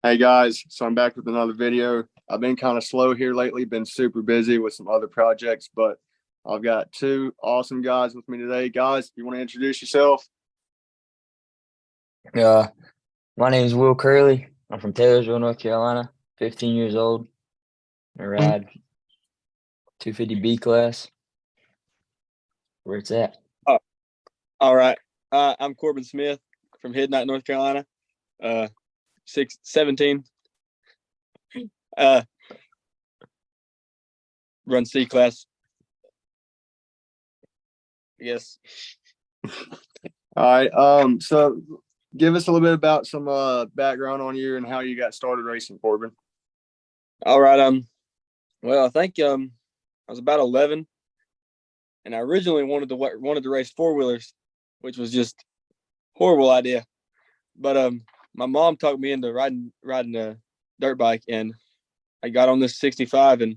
Hey guys, so I'm back with another video. I've been kind of slow here lately, been super busy with some other projects, but I've got two awesome guys with me today. Guys, you want to introduce yourself? Uh, my name is Will Kerley. I'm from Taylorsville, North Carolina. 15 years old. I ride 250B class. Where it's at. Oh, all right. I'm Corbin Smith from Midnight, North Carolina. 17. Uh, Run C class. Yes. All right. So give us a little bit about some background on you and how you got started racing, Corbin. All right. Well, I think I was about 11, and I originally wanted to race four wheelers, which was just horrible idea. But my mom talked me into riding a dirt bike, and I got on this 65, and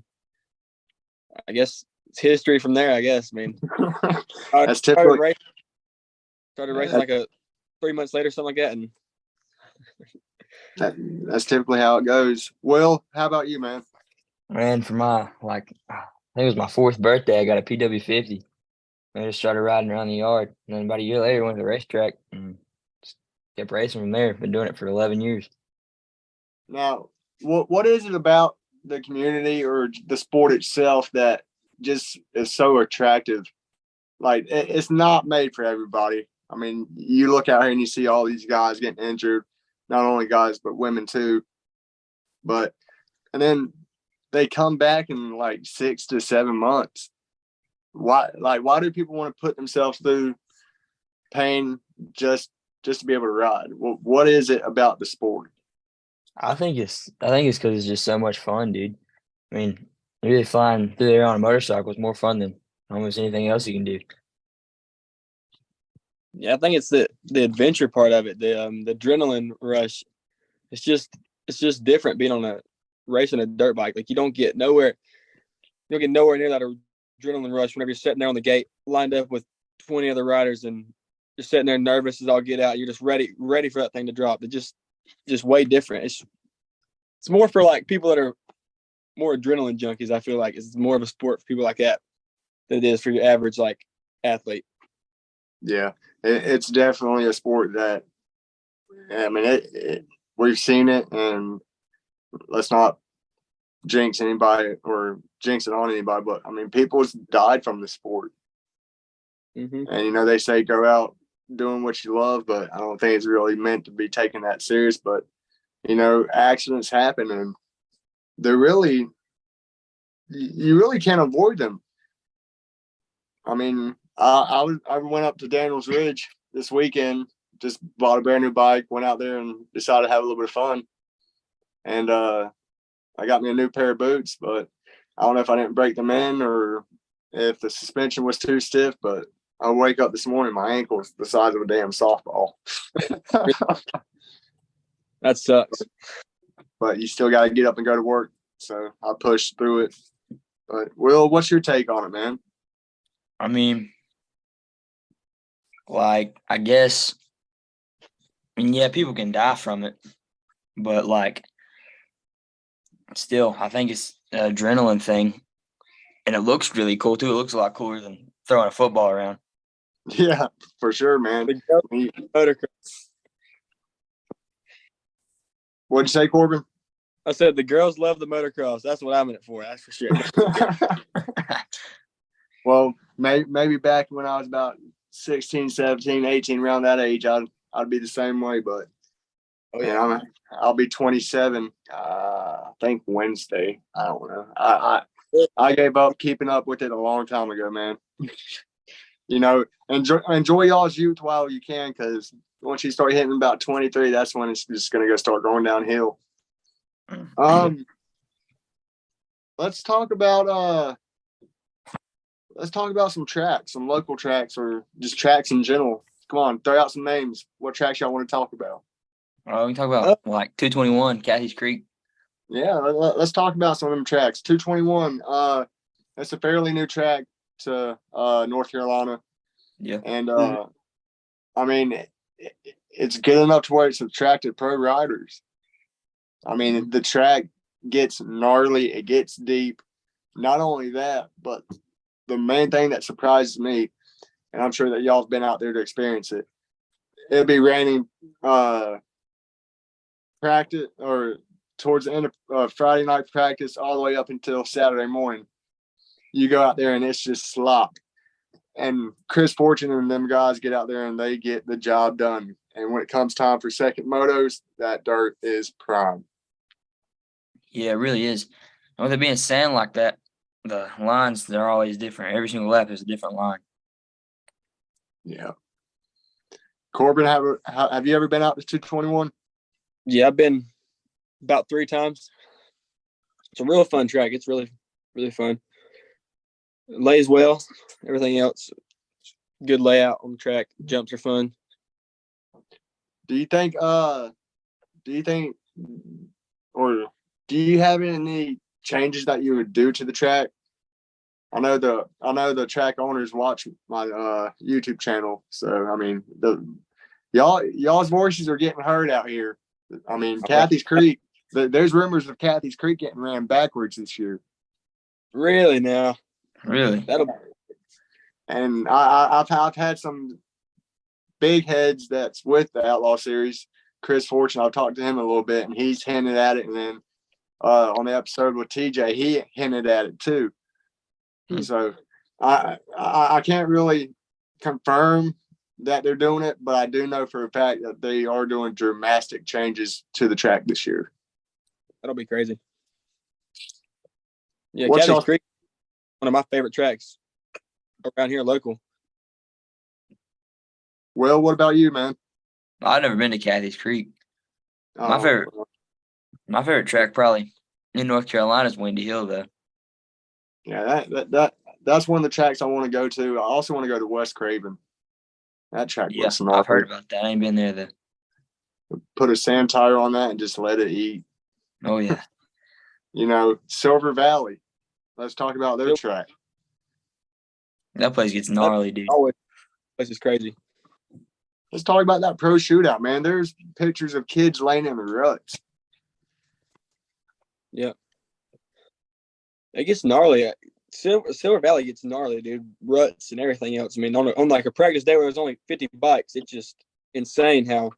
I guess it's history from there. I guess. I mean, I That's started typically racing. Started racing like 3 months later, something like that, and that's typically how it goes. Will, how about you, man? And for I think it was my fourth birthday, I got a PW50. I just started riding around the yard. And then about a year later, went to the racetrack and just kept racing from there. Been doing it for 11 years. Now, what is it about the community or the sport itself that just is so attractive? Like it's not made for everybody. I mean, you look out here and you see all these guys getting injured, not only guys but women too. But and then they come back in like 6 to 7 months. Why do people want to put themselves through pain just to be able to ride? Well, what is it about the sport? I think it's because it's just so much fun, dude. I mean, really flying through there on a motorcycle is more fun than almost anything else you can do. yeah, I think it's the adventure part of it, the adrenaline rush. It's just it's just different being on a racing a dirt bike. Like you don't get nowhere near that adrenaline rush whenever you're sitting there on the gate, lined up with 20 other riders, and you're sitting there nervous as all get out. You're just ready for that thing to drop. It just way different. It's more for like people that are more adrenaline junkies. I feel like it's more of a sport for people like that than it is for your average like athlete. Yeah, it's definitely a sport that I mean we've seen it, and let's not jinx anybody or jinx it on anybody, but I mean people's died from the sport, Mm-hmm. and they say go out doing what you love, but I don't think it's really meant to be taken that serious. But accidents happen, and they're really you really can't avoid them. I mean, I went up to Daniels Ridge this weekend, just bought a brand new bike, went out there and decided to have a little bit of fun. And I got me a new pair of boots, but I don't know if I didn't break them in or if the suspension was too stiff. But I wake up this morning, my ankle's the size of a damn softball. That sucks. But you still got to get up and go to work. So I pushed through it. But Will, what's your take on it, man? I mean, I guess, yeah, people can die from it, but still, I think it's an adrenaline thing, and it looks really cool too. It looks a lot cooler than throwing a football around. Yeah, for sure, man. The motocross. What'd you say, Corbin? I said the girls love the motocross. That's what I'm in it for. That's for sure. Well, maybe back when I was about 16, 17, 18, around that age, I'd be the same way. But Oh yeah. I'll be 27. I think Wednesday. I don't know. I gave up keeping up with it a long time ago, man. Enjoy y'all's youth while you can, because once you start hitting about 23, that's when it's just gonna start going downhill. Let's talk about some tracks, some local tracks, or just tracks in general. Come on, throw out some names. What tracks y'all want to talk about? We can talk about 221 Cathy's Creek. Yeah, let's talk about some of them tracks. 221. That's a fairly new track to North Carolina. Yeah. And I mean, it's good enough to where it's attracted pro riders. I mean, the track gets gnarly, it gets deep. Not only that, but the main thing that surprises me, and I'm sure that y'all have been out there to experience it, it'll be raining practice or towards the end of Friday night practice all the way up until Saturday morning. You go out there and it's just slop. And Chris Fortune and them guys get out there and they get the job done. And when it comes time for second motos, that dirt is prime. Yeah, it really is. And with it being sand like that, the lines, they're always different. Every single lap is a different line. Yeah. Corbin, have you ever been out to 221? Yeah, I've been about 3 times. It's a real fun track. It's really, really fun. It lays well. Everything else, good layout on the track. Jumps are fun. Do you think or do you have any changes that you would do to the track? I know the track owners watch my YouTube channel, so I mean y'all's voices are getting heard out here. I mean, Kathy's Creek. There's rumors of Kathy's Creek getting ran backwards this year. Really now? Really? And I've had some big heads that's with the Outlaw Series. Chris Fortune, I've talked to him a little bit, and he's hinted at it. And then on the episode with TJ, he hinted at it too. So I can't really confirm that they're doing it, but I do know for a fact that they are doing dramatic changes to the track this year. That'll be crazy. Yeah, What's Caddy's Creek, one of my favorite tracks around here local. Well, what about you, man? I've never been to Kathy's Creek. My favorite track probably in North Carolina is Windy Hill, though. Yeah, that's one of the tracks I want to go to. I also want to go to West Craven. That track looks gnarly. I've heard about that. I ain't been there, though. Put a sand tire on that and just let it eat. Oh, yeah. Silver Valley. Let's talk about their track. That place gets gnarly, dude. Always, place is crazy. Let's talk about that pro shootout, man. There's pictures of kids laying in the ruts. Yeah. It gets gnarly. Silver Valley gets gnarly, dude. Ruts and everything else. I mean, on like a practice day where there's only 50 bikes, it's just insane how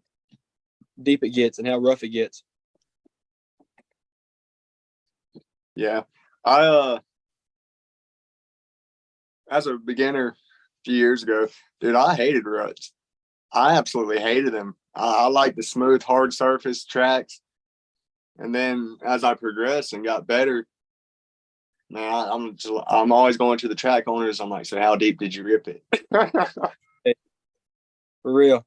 deep it gets and how rough it gets. Yeah. I as a beginner a few years ago, dude, I hated ruts. I absolutely hated them. I like the smooth, hard surface tracks. And then as I progressed and got better, man, I'm always going to the track owners. I'm like, so how deep did you rip it? For real.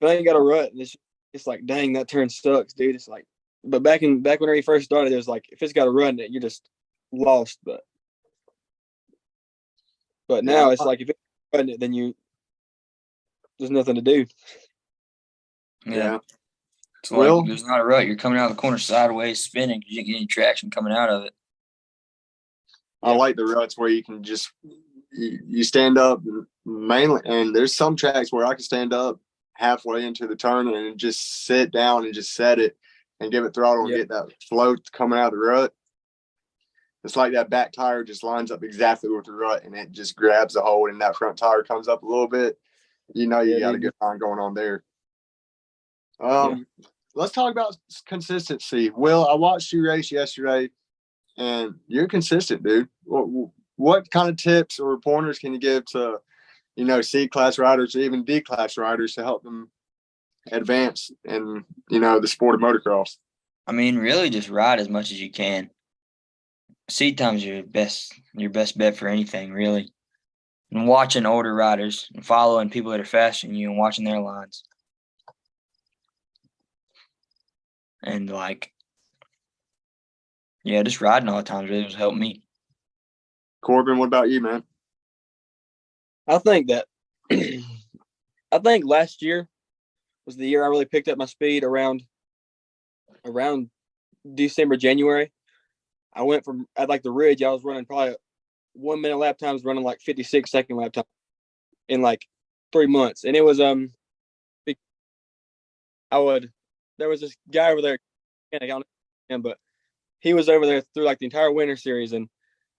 If I ain't got a rut, it's like, dang, that turn sucks, dude. It's like, but back when he first started, it was like, if it's got a rut in it, you're just lost. But now it's like, if it's got a rut in it, then there's nothing to do. Yeah. It's like there's not a rut. You're coming out of the corner sideways, spinning because you didn't get any traction coming out of it. I like the ruts where you can just you stand up mainly, and there's some tracks where I can stand up halfway into the turn and just sit down and just set it and give it throttle and get that float coming out of the rut. It's like that back tire just lines up exactly with the rut and it just grabs the hold and that front tire comes up a little bit. You got a good line going on there. Let's talk about consistency. Will, I watched you race yesterday, and you're consistent, dude. What kind of tips or pointers can you give to, C-class riders or even D-class riders to help them advance in, the sport of motocross? I mean, really just ride as much as you can. Seat time's your best bet for anything, really. And watching older riders and following people that are faster than you and watching their lines. And just riding all the time really has helped me. Corbin, what about you, man? I think last year was the year I really picked up my speed around December, January. I went from at like the ridge, I was running probably 1 minute lap times, running like 56 second lap time in like 3 months. And it was I would there was this guy over there. I don't know him, but he was over there through like the entire winter series, and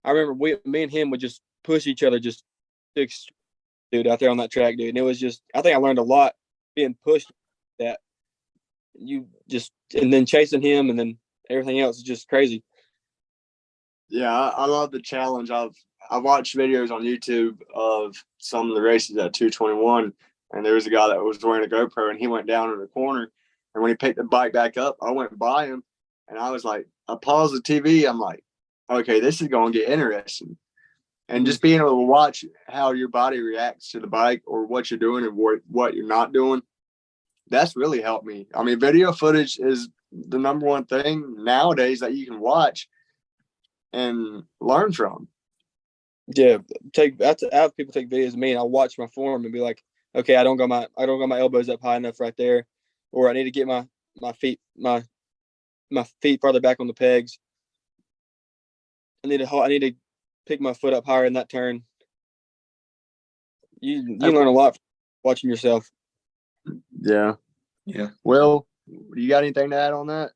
I remember me and him would just push each other, just dude out there on that track, dude. And it was just, I think I learned a lot being pushed. That you just, and then chasing him, and then everything else is just crazy. Yeah, I love the challenge. I watched videos on YouTube of some of the races at 221, and there was a guy that was wearing a GoPro, and he went down in the corner, and when he picked the bike back up, I went by him, and I was like, I paused the TV. I'm like, okay, this is going to get interesting. And just being able to watch how your body reacts to the bike or what you're doing and what you're not doing, that's really helped me. I mean, video footage is the number one thing nowadays that you can watch and learn from. Yeah, I have people take videos of me, and I'll watch my form and be like, okay, I don't got my elbows up high enough right there, or I need to get my feet farther back on the pegs. I need to pick my foot up higher in that turn. You learn a lot from watching yourself. Yeah. Will, you got anything to add on that?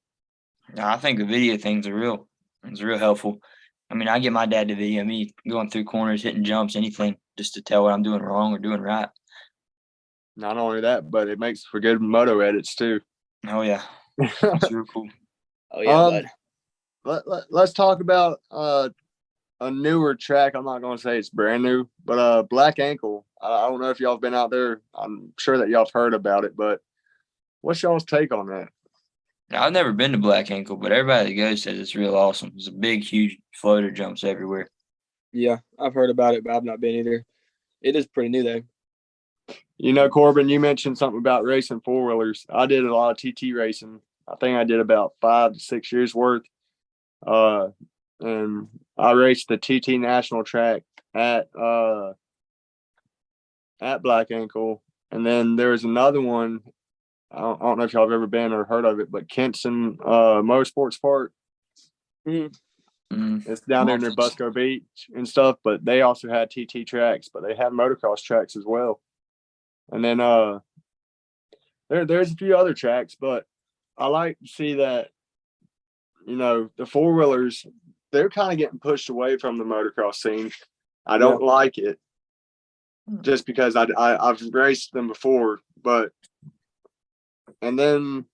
No, I think the video things it's real helpful. I mean, I get my dad to video me going through corners, hitting jumps, anything, just to tell what I'm doing wrong or doing right. Not only that, but it makes for good moto edits too. Oh yeah, it's real cool. Oh yeah, bud. Let's talk about a newer track. I'm not going to say it's brand new, but Black Ankle. I don't know if y'all have been out there. I'm sure that y'all have heard about it, but what's y'all's take on that? Now, I've never been to Black Ankle, but everybody that goes says it's real awesome. It's a big, huge floater, jumps everywhere. Yeah, I've heard about it, but I've not been either. It is pretty new though. You know, Corbin, you mentioned something about racing four-wheelers. I did a lot of TT racing. I think I did about 5 to 6 years worth. And I raced the TT national track at Black Ankle. And then there was another one. I don't know if y'all have ever been or heard of it, but Kenson Motorsports Park. It's down there near Busco Beach and stuff, but they also had TT tracks, but they had motocross tracks as well. And then there's a few other tracks, but I like to see that, you know, the four-wheelers, they're kind of getting pushed away from the motocross scene. I don't like it just because I've raced them before, but and then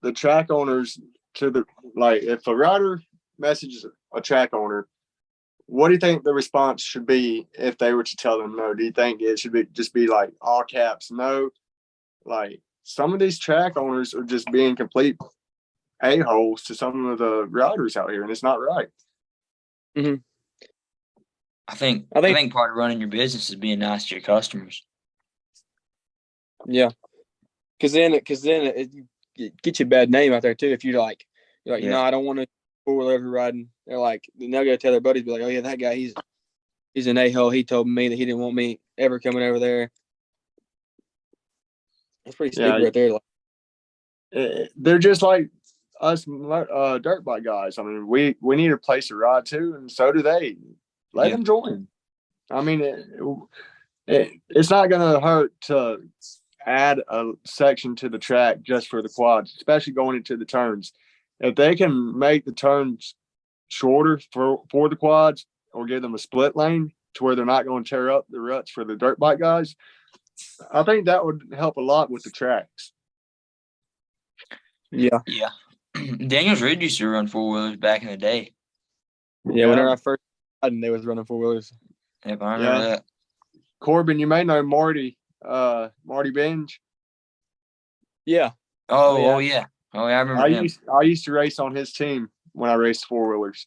the track owners if a rider messages a track owner, what do you think the response should be if they were to tell them no? Do you think it should be like all caps no? Like some of these track owners are just being complete a-holes to some of the riders out here, and it's not right. Mm-hmm. I think part of running your business is being nice to your customers. Yeah, because then it gets you a bad name out there too. If you're like no, I don't want to four-wheeler ever riding. They're like, then they'll go tell their buddies, be like, oh yeah, that guy, he's an a-hole. He told me that he didn't want me ever coming over there. That's pretty stupid right there. They're just like us dirt bike guys. I mean, we need a place to ride to, and so do they. Let them join. I mean, it's not going to hurt to add a section to the track just for the quads, especially going into the turns. If they can make the turns shorter for the quads or give them a split lane to where they're not going to tear up the ruts for the dirt bike guys, I think that would help a lot with the tracks. Yeah. Daniels Ridge used to run four-wheelers back in the day. Yeah, whenever I first riding, they was running four-wheelers. Yep, I remember that. Corbin, you may know Marty Binge. Yeah. Oh yeah. Oh yeah, I remember him. I used to race on his team when I raced four-wheelers.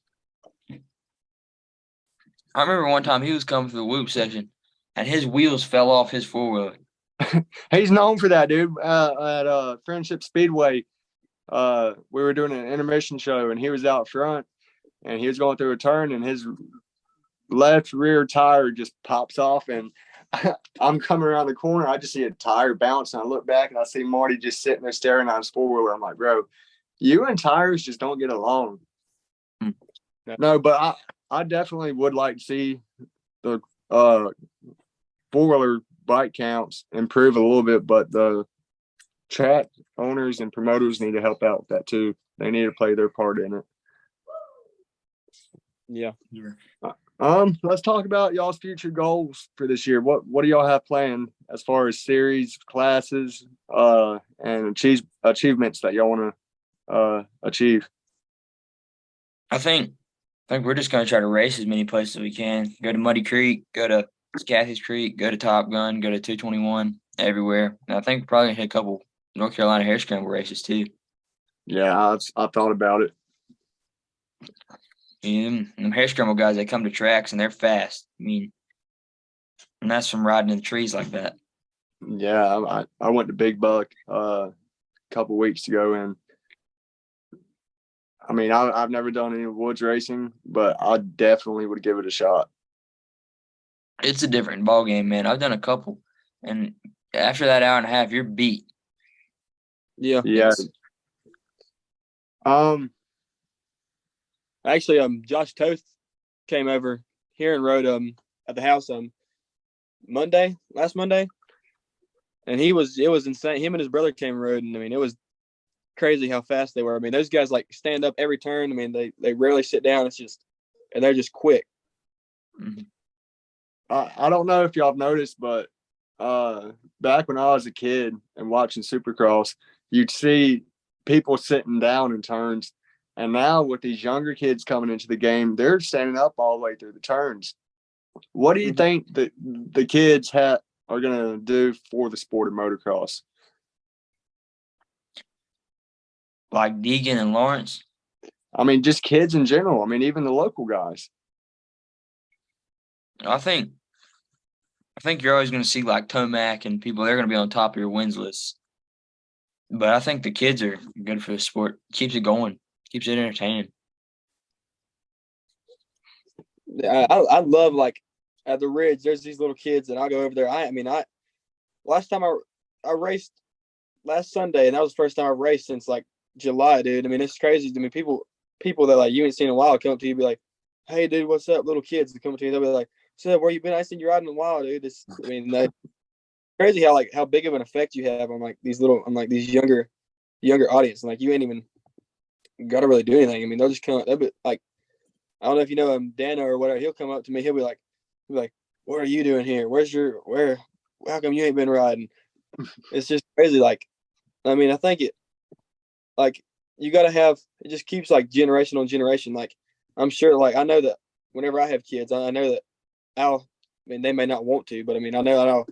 I remember one time he was coming for the whoop section, and his wheels fell off his four-wheeler. He's known for that, dude. At Friendship Speedway, we were doing an intermission show, and he was out front, and he was going through a turn, and his left rear tire just pops off, and I'm coming around the corner. I just see a tire bounce, and I look back, and I see Marty just sitting there staring at his four-wheeler. I'm like, bro, you and tires just don't get along. No, but I definitely would like to see the four-wheeler bike counts improve a little bit, but the track owners and promoters need to help out with that too. They need to play their part in it. Yeah. Let's talk about y'all's future goals for this year. What do y'all have planned as far as series, classes, and achievements that y'all want to achieve? I think we're just gonna try to race as many places as we can. Go to Muddy Creek, go to Cathy's Creek, go to Top Gun, go to 221, everywhere. And I think we're probably gonna hit a couple North Carolina hare scramble races too. Yeah, I thought about it. And them hare scramble guys, they come to tracks and they're fast. I mean, and that's from riding in the trees like that. Yeah, I went to Big Buck a couple weeks ago, and I mean I've never done any woods racing, but I definitely would give it a shot. It's a different ball game, man. I've done a couple, and after that hour and a half, you're beat. Yeah. Yeah. Actually, Josh Toth came over here and rode at the house last Monday. And it was insane. Him and his brother came and rode, and I mean, it was crazy how fast they were. I mean, those guys like stand up every turn. I mean, they rarely sit down. And they're just quick. Mm-hmm. I don't know if y'all have noticed, but back when I was a kid and watching Supercross, you'd see people sitting down in turns. And now with these younger kids coming into the game, they're standing up all the way through the turns. What do you think that the kids are going to do for the sport of motocross? Like Deegan and Lawrence? I mean, just kids in general. I mean, even the local guys. I think you're always going to see like Tomac and people, they're going to be on top of your wins list. But I think the kids are good for the sport. Keeps it going. Keeps it entertaining. I love, like, at the Ridge, there's these little kids, and I go over there. Last time I raced last Sunday, and that was the first time I raced since, like, July, dude. I mean, it's crazy. I mean, people that, like, you ain't seen in a while come up to you and be like, hey, dude, what's up? Little kids that come up to you, they'll be like, so where you been? I seen you riding in a while, dude. Crazy how big of an effect you have on, like, these younger audience. And, like, you ain't even got to really do anything. I mean, they'll just come. They'll be like, I don't know if you know him, Dano or whatever. He'll come up to me. He'll be like, what are you doing here? How come you ain't been riding? It's just crazy. Like, I mean, I think you got to have, it just keeps like generation on generation. Like, I'm sure, like, I know that whenever I have kids, I know that they may not want to, but I mean, I know that I'll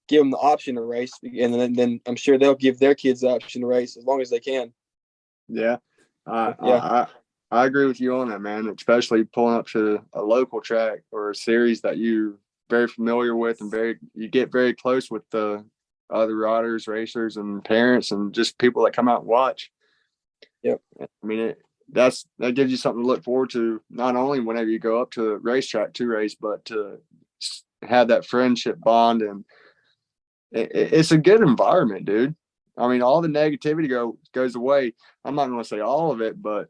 give them the option to race. And then I'm sure they'll give their kids the option to race as long as they can. Yeah. I agree with you on that, man, especially pulling up to a local track or a series that you're very familiar with and you get very close with the other riders, racers, and parents, and just people that come out and watch. Yep. I mean, that gives you something to look forward to, not only whenever you go up to the racetrack to race, but to have that friendship bond. And it's a good environment, dude. I mean, all the negativity goes away. I'm not going to say all of it, but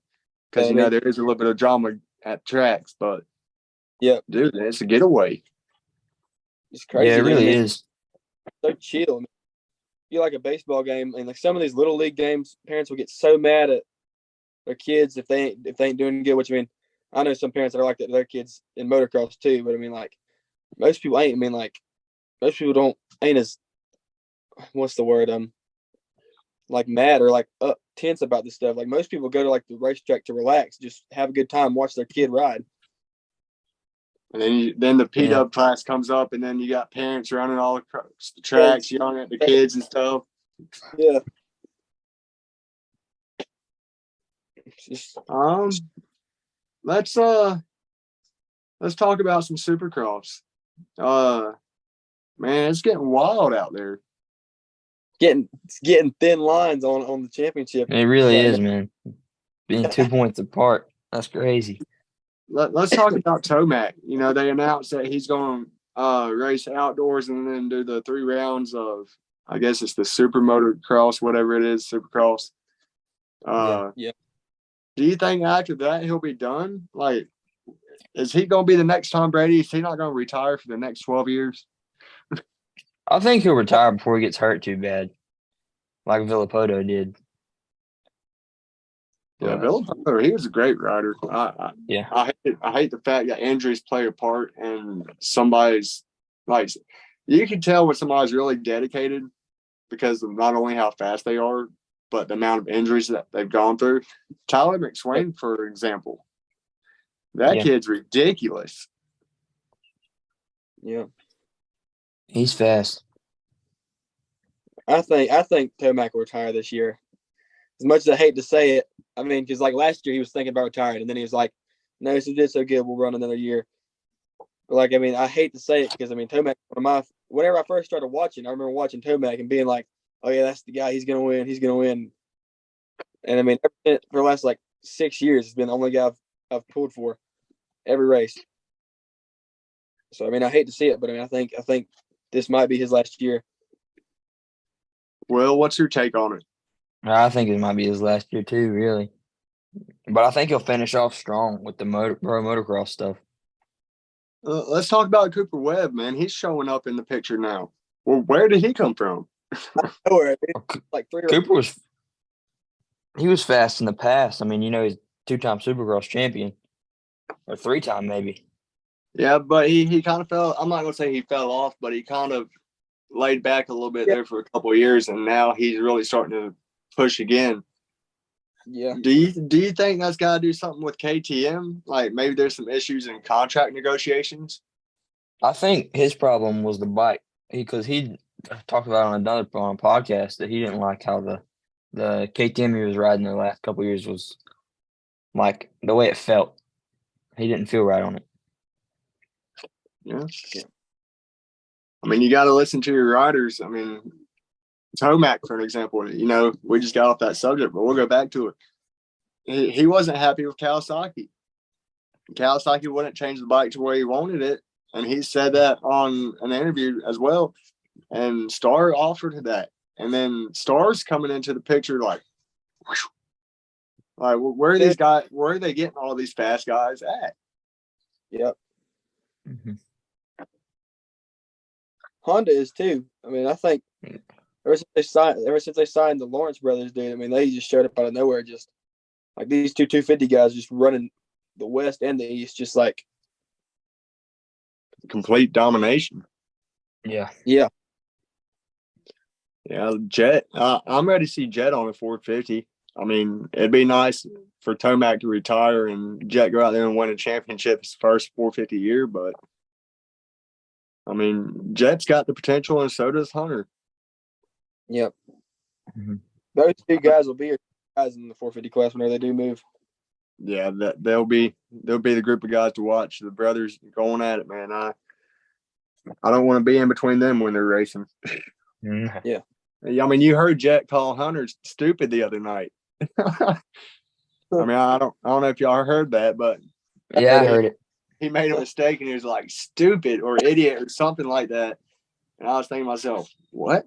because, there is a little bit of drama at tracks, but yeah, dude, it's a getaway. It's crazy. Yeah, it really is. So chill. I mean, you like a baseball game, and like some of these little league games, parents will get so mad at their kids if they ain't doing good. Which, I mean, I know some parents that are like that to their kids in motocross too, but I mean, like, most people ain't. I mean, like, most people ain't as, what's the word, like mad or like tense about this stuff. Like, most people go to like the racetrack to relax, just have a good time, watch their kid ride. And then the P-Dub class comes up, and then you got parents running all across the tracks, yelling at the kids and stuff. Yeah. Let's talk about some Supercross. Man, it's getting wild out there. It's getting thin lines on the championship. It really is, man. Being 2 points apart. That's crazy. Let's talk about Tomac. They announced that he's going to race outdoors and then do the 3 rounds of, I guess it's the Super Motocross, whatever it is, Supercross. Yeah. Do you think after that he'll be done? Like, is he going to be the next Tom Brady? Is he not going to retire for the next 12 years? I think he'll retire before he gets hurt too bad. like Villapoto did. Yeah, Villapoto, he was a great rider. Yeah. I hate the fact that injuries play a part and somebody's like you can tell when somebody's really dedicated because of not only how fast they are, but the amount of injuries that they've gone through. Tyler McSwain, for example, that kid's ridiculous. Yeah, He's fast. I think Tomac will retire this year. As much as I hate to say it, I mean, because like last year he was thinking about retiring, and then he was like, "No, this did so good. We'll run another year." But like, I mean, I hate to say it because I mean, Tomac. Whenever I first started watching, I remember watching Tomac and being like, "Oh yeah, that's the guy. He's gonna win. He's gonna win." And I mean, for the last like 6 years, he's been the only guy I've pulled for every race. So I mean, I hate to see it, but I mean, I think this might be his last year. Well, what's your take on it? I think it might be his last year too, really. But I think he'll finish off strong with the pro motocross stuff. Let's talk about Cooper Webb, man. He's showing up in the picture now. Well, where did he come from? Nowhere. Like Cooper was fast in the past. I mean, you know, he's 2-time Supercross champion, or 3-time maybe. Yeah, but he kind of fell. I'm not gonna say he fell off, but he kind of laid back a little bit there for a couple of years, and now he's really starting to push again. Yeah. Do you think that's got to do something with KTM? Like maybe there's some issues in contract negotiations. I think his problem was the bike because he talked about on a podcast that he didn't like how the KTM he was riding the last couple of years was like the way it felt. He didn't feel right on it. Yeah. I mean, you got to listen to your riders. I mean, Tomac, for an example, you know, we just got off that subject, but we'll go back to it. He wasn't happy with Kawasaki. Kawasaki wouldn't change the bike to where he wanted it, and he said that on an interview as well. And Star offered that, and then Star's coming into the picture like where are these guys? Where are they getting all these fast guys at? Yep. Mm-hmm. Honda is too. I mean, I think ever since they signed the Lawrence brothers, dude. I mean, they just showed up out of nowhere, just like these 250 guys just running the West and the East, just like complete domination. Yeah. Yeah. Yeah, Jet. I'm ready to see Jet on a 450. I mean, it'd be nice for Tomac to retire and Jet go out there and win a championship his first 450 year, but I mean, Jet's got the potential, and so does Hunter. Yep. Mm-hmm. Those two guys will be guys in the 450 class whenever they do move. Yeah, they'll be the group of guys to watch. The brothers going at it, man. I don't want to be in between them when they're racing. Mm-hmm. Yeah. I mean, you heard Jet call Hunter stupid the other night. I mean, I don't know if y'all heard that, but yeah, I heard it. He made a mistake and he was like stupid or idiot or something like that. And I was thinking to myself, what?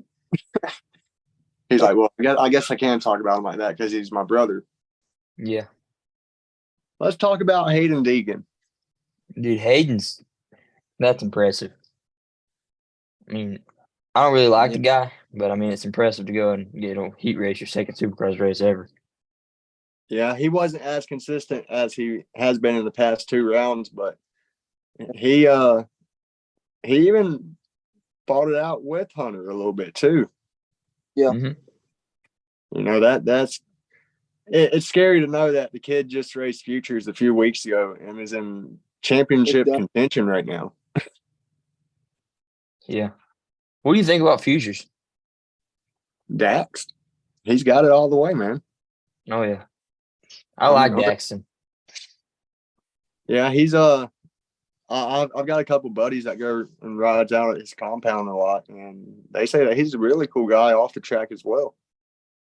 He's like, well, I guess I can talk about him like that because he's my brother. Yeah. Let's talk about Hayden Deegan. Dude, that's impressive. I mean, I don't really like the guy, but I mean, it's impressive to go and get a heat race, your second Supercross race ever. Yeah, he wasn't as consistent as he has been in the past 2 rounds, but he even fought it out with Hunter a little bit too. Yeah. Mm-hmm. You know, it's scary to know that the kid just raced Futures a few weeks ago and is in championship contention right now. Yeah. What do you think about Futures? Dax, he's got it all the way, man. Oh yeah, I like Daxton. Yeah, he's I've got a couple buddies that go and rides out at his compound a lot, and they say that he's a really cool guy off the track as well.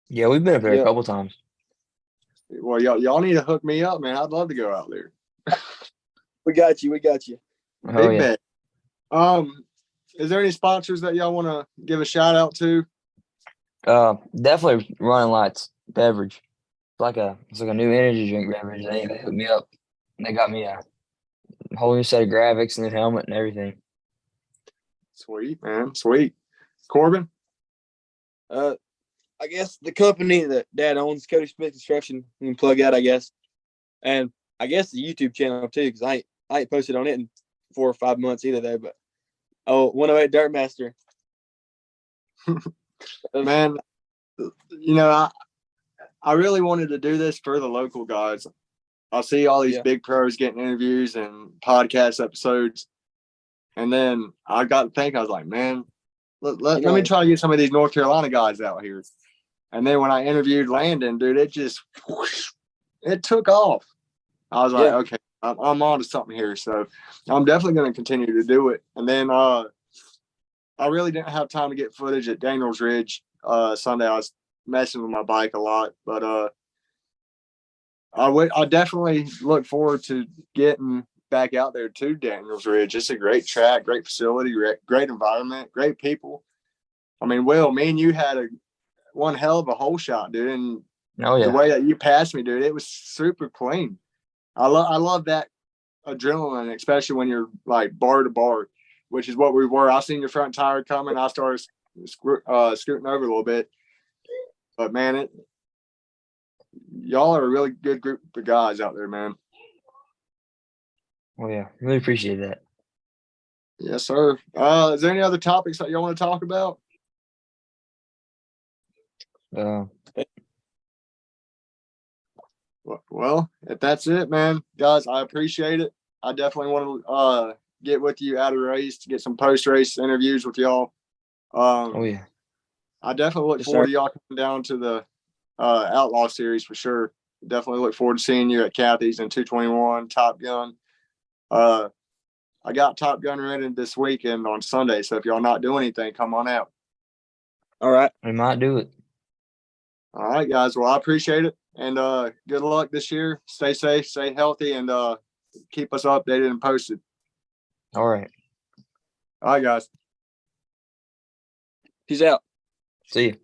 Yeah, we've been up there a couple times. Well, y'all need to hook me up, man. I'd love to go out there. We got you. Big bet. Is there any sponsors that y'all want to give a shout out to? Definitely Running Lights beverage. It's like a new energy drink beverage. They hooked me up. They got me a whole new set of graphics and a helmet and everything. Sweet, man. Sweet. Corbin? I guess the company that Dad owns, Cody Smith Construction. You can plug that, I guess, and I guess the YouTube channel too, because I ain't posted on it in 4 or 5 months either though. But 108 Dirt Master. Man, you know, I really wanted to do this for the local guys. I see all these big pros getting interviews and podcast episodes. And then I got to think, I was like, man, let me try to get some of these North Carolina guys out here. And then when I interviewed Landon, dude, it took off. I was like, okay, I'm on to something here. So I'm definitely going to continue to do it. And then I really didn't have time to get footage at Daniels Ridge Sunday. I was messing with my bike a lot. But I definitely look forward to getting back out there to Daniels Ridge. It's a great track, great facility, great environment, great people. I mean, Will, me and you had one hell of a hole shot, dude. And the way that you passed me, dude, it was super clean. I love that adrenaline, especially when you're like bar to bar, which is what we were. I seen your front tire coming. I started scooting over a little bit. But, man, y'all are a really good group of guys out there, man. Oh, yeah. Really appreciate that. Yes, sir. Is there any other topics that y'all want to talk about? Well, if that's it, man, guys, I appreciate it. I definitely want to get with you at a race to get some post-race interviews with y'all. Yeah. I definitely look forward to y'all coming down to the Outlaw Series for sure. Definitely look forward to seeing you at Kathy's in 221 Top Gun. I got Top Gun rented this weekend on Sunday, so if y'all not doing anything, come on out. All right. We might do it. All right, guys. Well, I appreciate it. And good luck this year. Stay safe, stay healthy, and keep us updated and posted. All right. All right, guys. Peace out. See you.